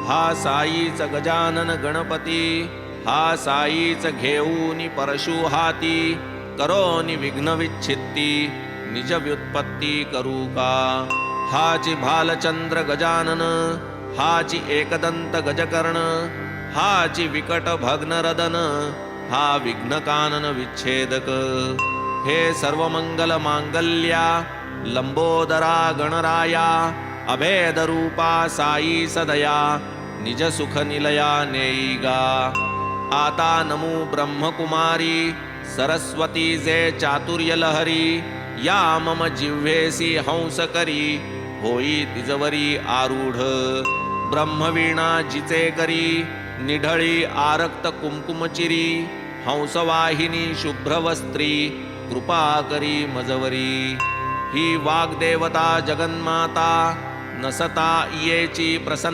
हा साईच गजानन गणपती, हा साईच घेऊनी परशु हाती, करोनी विघ्न विच्छित्ती, निज व्युत्पत्ती करू का. हाची भालचंद्र गजानन, हाची एकदंत गजकर्ण, हाची विकट भग्न रदन, हा विघ्नकानन विच्छेदक. हे सर्व मंगल मांगल्या, लंबोदरा गणराया, अभेद रूपा साई सदया, निज सुख निलया नेईगा. आता नमो ब्रह्मकुमारी, सरस्वती जे चातुर्य लहरी, या मम जिव्हेसी हंस करी, होई तिजवरी आरूढ. ब्रह्मवीणा जिचे करी, निढळी आरक्त कुंकुमचिरी, हंसवाहिनी शुभ्रवस्त्री, कृपा करी मजवरी. ही वाग्देवता जगन्माता, नसता येची प्रसन्न